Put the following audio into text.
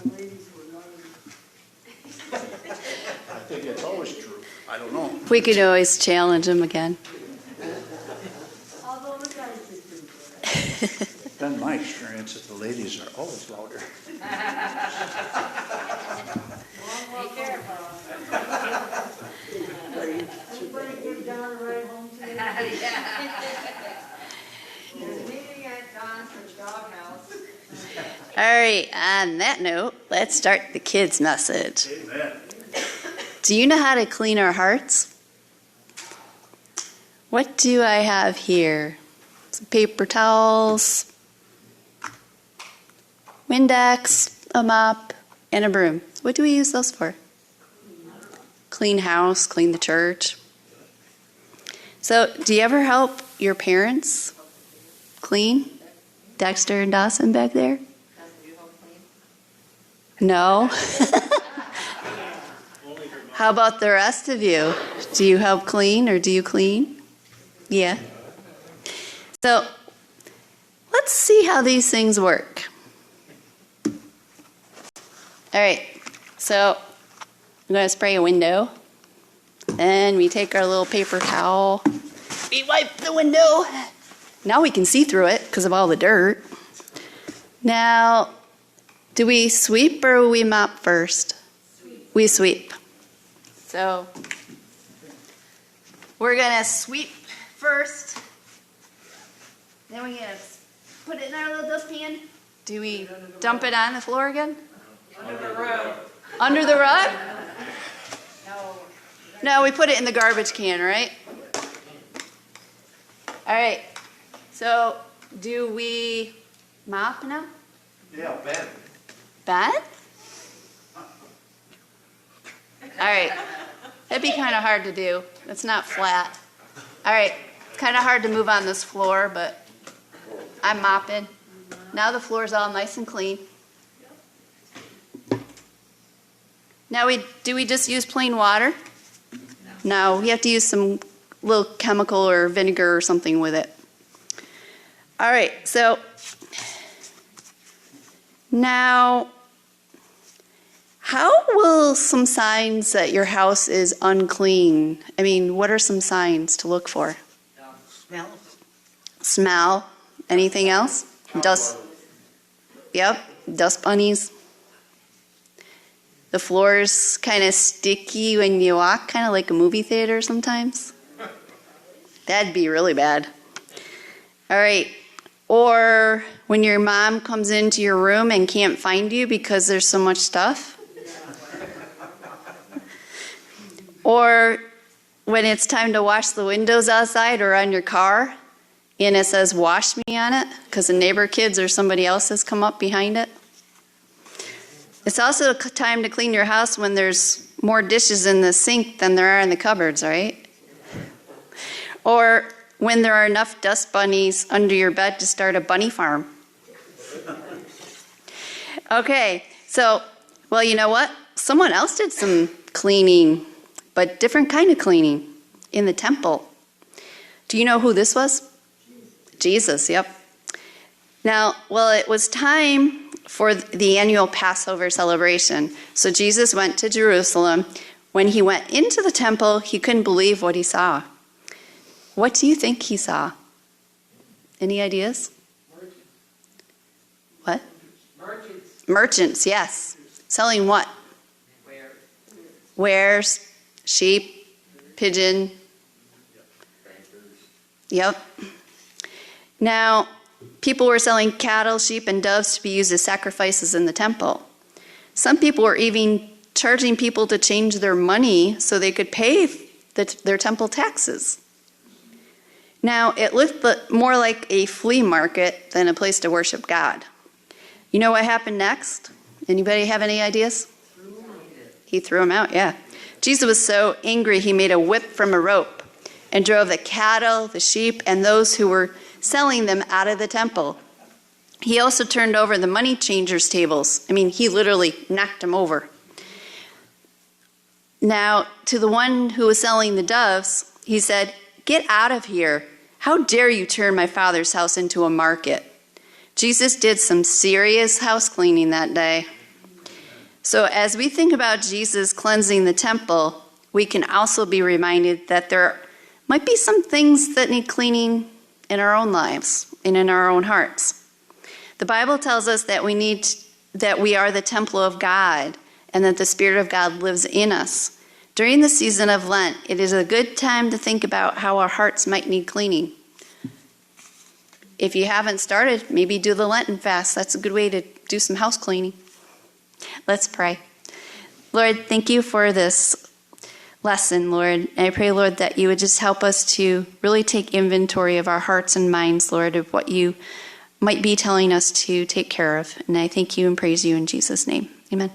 the ladies were not. I think it's always true. I don't know. We could always challenge them again. Although the guys did pretty good. It's been my experience that the ladies are always louder. Everybody give Don a ride home today? There's a meeting at Johnson's doghouse. All right, on that note, let's start the kids' message. Amen. Do you know how to clean our hearts? What do I have here? Some paper towels, Windex, a mop, and a broom. What do we use those for? Clean house, clean the church. So, do you ever help your parents clean? Dexter and Dawson back there? No? How about the rest of you? Do you help clean or do you clean? Yeah. So, let's see how these things work. All right, so I'm going to spray a window. Then we take our little paper towel. We wipe the window. Now we can see through it because of all the dirt. Now, do we sweep or we mop first? We sweep. So, we're going to sweep first. Then we're going to put it in our little dustpan. Do we dump it on the floor again? Under the rug. Under the rug? No. No, we put it in the garbage can, right? All right. So, do we mop now? Yeah, Ben. Ben? All right. That'd be kind of hard to do. It's not flat. All right. It's kind of hard to move on this floor, but I'm mopping. Now the floor's all nice and clean. Now, do we just use plain water? No, we have to use some little chemical or vinegar or something with it. All right, so now, how will some signs that your house is unclean? I mean, what are some signs to look for? Smell. Smell. Anything else? Dust. Yep, dust bunnies. The floor's kind of sticky when you walk, kind of like a movie theater sometimes. That'd be really bad. All right. Or when your mom comes into your room and can't find you because there's so much stuff. Or when it's time to wash the windows outside or on your car and it says wash me on it because the neighbor kids or somebody else has come up behind it. It's also time to clean your house when there's more dishes in the sink than there are in the cupboards, right? Or when there are enough dust bunnies under your bed to start a bunny farm. Okay, so, well, you know what? Someone else did some cleaning, but different kind of cleaning in the temple. Do you know who this was? Jesus, yep. Now, well, it was time for the annual Passover celebration. So Jesus went to Jerusalem. When he went into the temple, he couldn't believe what he saw. What do you think he saw? Any ideas? What? Merchants, yes. Selling what? Wares, sheep, pigeon. Yep. Now, people were selling cattle, sheep, and doves to be used as sacrifices in the temple. Some people were even charging people to change their money so they could pay their temple taxes. Now, it looked more like a flea market than a place to worship God. You know what happened next? Anybody have any ideas? He threw them out, yeah. Jesus was so angry he made a whip from a rope and drove the cattle, the sheep, and those who were selling them out of the temple. He also turned over the money changers' tables. I mean, he literally knocked them over. Now, to the one who was selling the doves, he said, "Get out of here. How dare you turn my Father's house into a market?" Jesus did some serious house cleaning that day. So as we think about Jesus cleansing the temple, we can also be reminded that there might be some things that need cleaning in our own lives and in our own hearts. The Bible tells us that we are the temple of God and that the Spirit of God lives in us. During the season of Lent, it is a good time to think about how our hearts might need cleaning. If you haven't started, maybe do the Lenten fast. That's a good way to do some house cleaning. Let's pray. Lord, thank you for this lesson, Lord. And I pray, Lord, that you would just help us to really take inventory of our hearts and minds, Lord, of what you might be telling us to take care of. And I thank you and praise you in Jesus' name. Amen.